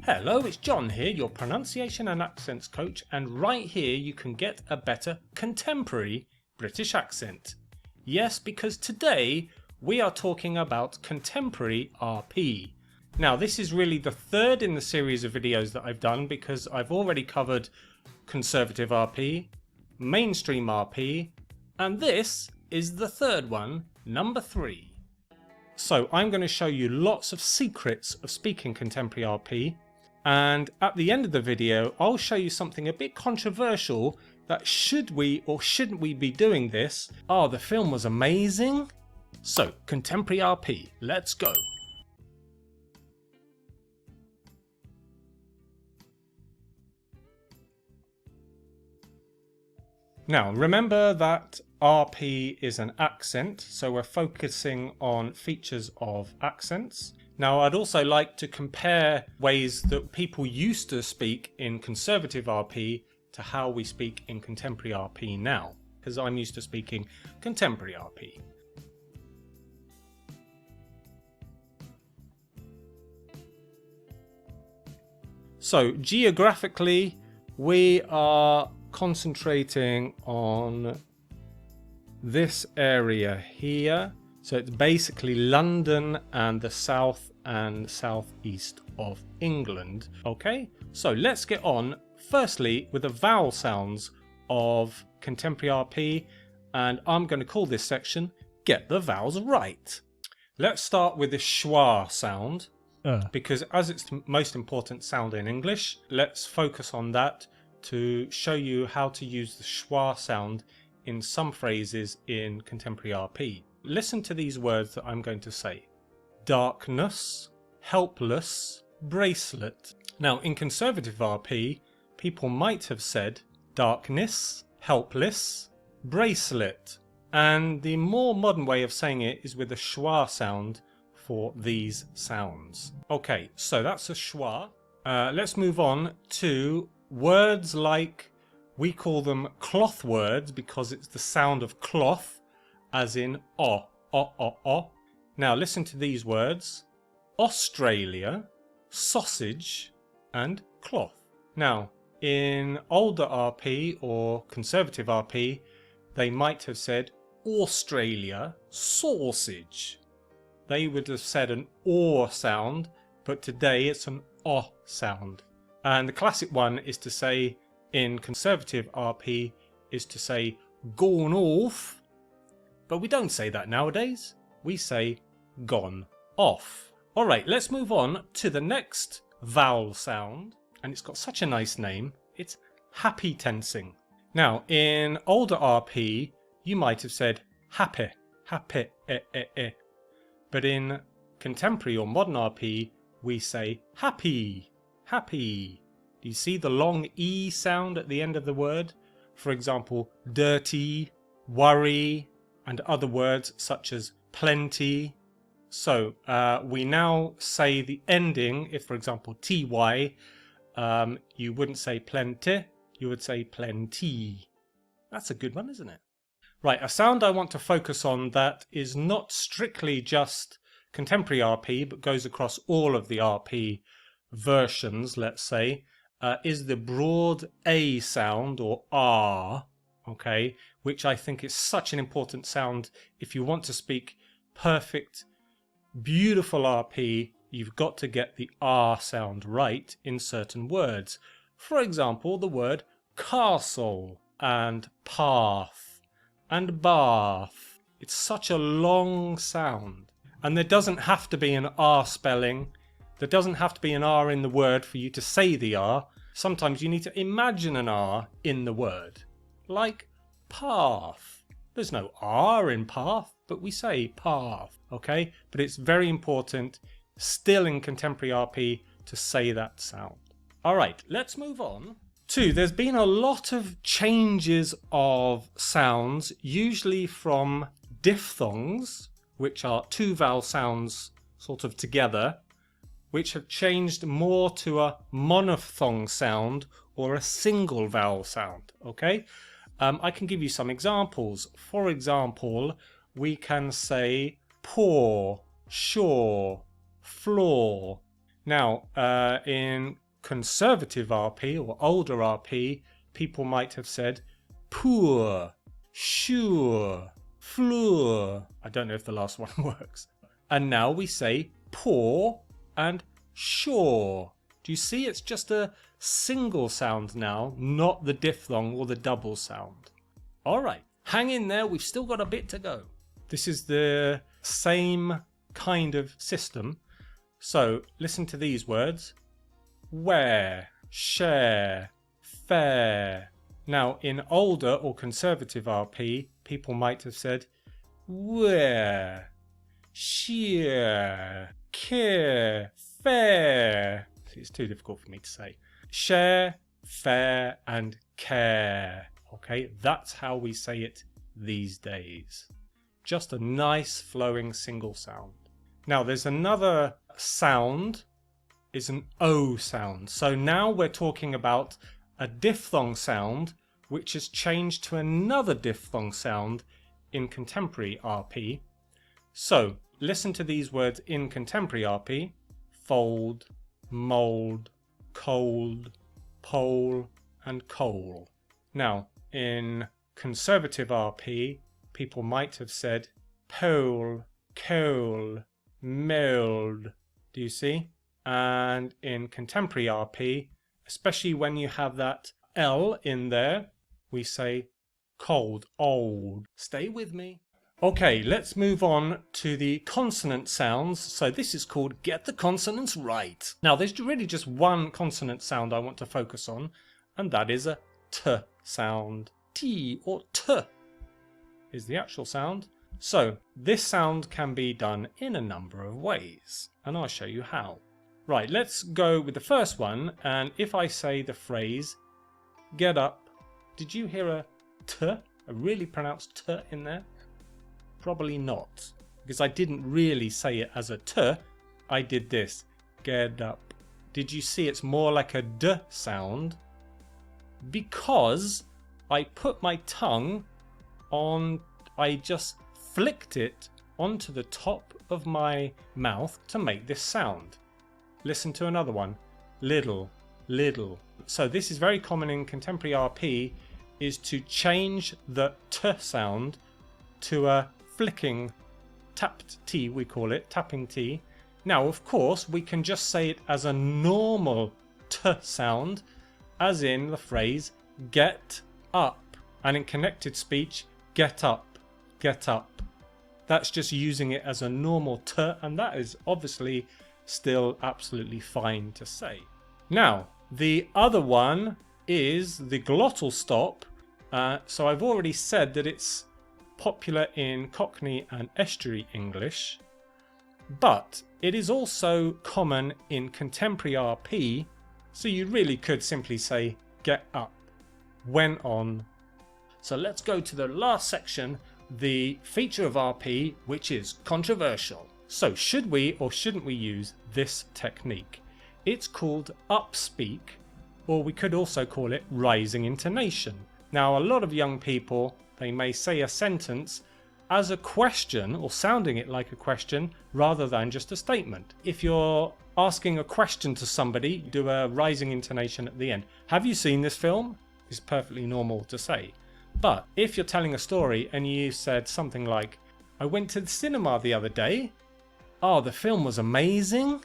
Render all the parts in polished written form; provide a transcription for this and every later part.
Hello, it's John here, your pronunciation and accents coach, and right here you can get a better contemporary British accent. Yes, because today we are talking about contemporary RP. Now this is really the third in the series of videos that I've done because I've already covered conservative RP, mainstream RP, and this is the third one, number 3. So I'm going to show you lots of secrets of speaking contemporary RP. And at the end of the video, I'll show you something a bit controversial that should we or shouldn't we be doing this? Oh, the film was amazing. So, contemporary RP, let's go. Now, remember that RP is an accent, so we're focusing on features of accents. Now, I'd also like to compare ways that people used to speak in conservative RP to how we speak in contemporary RP now, because I'm used to speaking contemporary RP. So, geographically, we are concentrating on this area here. So it's basically London and the south and southeast of England. Okay, so let's get on firstly with the vowel sounds of contemporary RP, and I'm going to call this section Get the Vowels Right. Let's start with the schwa sound, because as it's the most important sound in English, let's focus on that to show you how to use the schwa sound in some phrases in contemporary RP. Listen to these words that I'm going to say. Darkness, helpless, bracelet. Now in conservative RP, people might have said darkness, helpless, bracelet. And the more modern way of saying it is with a schwa sound for these sounds. Okay, so that's a schwa. Let's move on to words like, we call them cloth words because it's the sound of cloth, as in o, o, o, o. Now listen to these words. Australia, sausage, and cloth. Now, in older RP or conservative RP, they might have said Australia, sausage. They would have said an or sound, but today it's an o sound. And the classic one is to say, in conservative RP, is to say gone off. But we don't say that nowadays. We say gone off. Alright, let's move on to the next vowel sound. And it's got such a nice name. It's happy tensing. Now, in older RP, you might have said happy, happy, But in contemporary or modern RP, we say happy, happy. Do you see the long E sound at the end of the word? For example, dirty, worry, and other words such as plenty. So we now say the ending, if for example ty, you wouldn't say plenty, you would say plenty. That's a good one, isn't it? Right, a sound I want to focus on that is not strictly just contemporary RP, but goes across all of the RP versions, let's say, is the broad A sound, or R, okay, which I think is such an important sound. If you want to speak perfect, beautiful RP, you've got to get the R sound right in certain words. For example, the word castle and path and bath. It's such a long sound. And there doesn't have to be an R spelling. There doesn't have to be an R in the word for you to say the R. Sometimes you need to imagine an R in the word. Like path. There's no R in path, but we say path, okay? But it's very important, still in contemporary RP, to say that sound. Alright, let's move on to, there's been a lot of changes of sounds, usually from diphthongs, which are two vowel sounds sort of together, which have changed more to a monophthong sound or a single vowel sound, okay? I can give you some examples. For example, we can say pour, shore, floor. Now, in conservative RP or older RP, people might have said poor, sure, fleur. I don't know if the last one works. And now we say poor and sure. Do you see? It's just a single sound now, not the diphthong or the double sound. Alright, hang in there, we've still got a bit to go. This is the same kind of system. So listen to these words. Wear, share, fair. Now in older or conservative RP, people might have said wear, sheer, care, fair. See, it's too difficult for me to say. Share, fair and care. Okay, that's how we say it these days. Just a nice flowing single sound. Now there's another sound, is an O sound. So now we're talking about a diphthong sound which has changed to another diphthong sound in contemporary RP. So listen to these words in contemporary RP. Fold, mould, cold, pole and coal. Now in conservative RP, people might have said pole, coal, mould. Do you see? And in contemporary RP, especially when you have that L in there, we say cold, old. Stay with me. Okay, let's move on to the consonant sounds. So this is called Get the Consonants Right. Now there's really just one consonant sound I want to focus on, and that is a T sound. T or T is the actual sound. So this sound can be done in a number of ways, and I'll show you how. Right, let's go with the first one, and if I say the phrase get up, did you hear a T, a really pronounced T in there? Probably not, because I didn't really say it as a T, I did this, get up. Did you see it's more like a D sound? Because I put my tongue on, I just flicked it onto the top of my mouth to make this sound. Listen to another one. Little, little. So this is very common in contemporary RP, is to change the T sound to a flicking, tapped T we call it, tapping T. Now of course we can just say it as a normal T sound, as in the phrase get up. And in connected speech, get up, get up. That's just using it as a normal T, and that is obviously still absolutely fine to say. Now, the other one is the glottal stop. So I've already said that it's popular in Cockney and Estuary English, but it is also common in contemporary RP, so you really could simply say get up, when on. So let's go to the last section, the feature of RP which is controversial. So should we or shouldn't we use this technique? It's called Upspeak, or we could also call it rising intonation. Now a lot of young people, they may say a sentence as a question or sounding it like a question rather than just a statement. If you're asking a question to somebody, do a rising intonation at the end. Have you seen this film? It's perfectly normal to say. But if you're telling a story and you said something like, I went to the cinema the other day, oh, the film was amazing,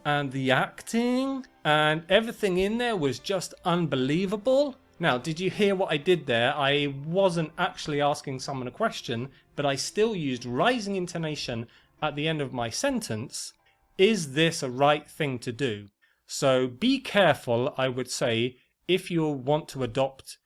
and the acting and everything in there was just unbelievable. Now, did you hear what I did there? I wasn't actually asking someone a question, but I still used rising intonation at the end of my sentence. Is this a right thing to do? So be careful, I would say, if you want to adopt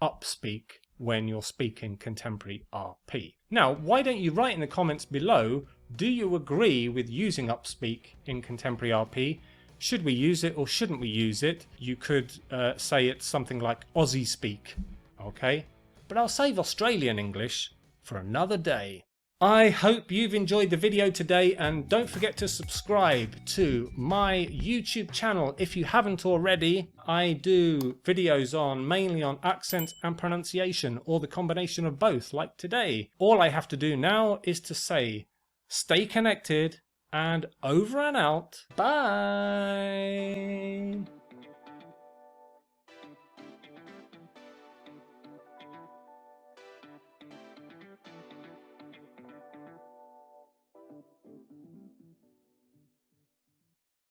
Upspeak when you're speaking contemporary RP. Now, why don't you write in the comments below, do you agree with using Upspeak in contemporary RP? Should we use it or shouldn't we use it? You could say it's something like Aussie speak, okay? But I'll save Australian English for another day. I hope you've enjoyed the video today, and don't forget to subscribe to my YouTube channel if you haven't already. I do videos mainly on accent and pronunciation, or the combination of both, like today. All I have to do now is to say, stay connected and over and out. Bye.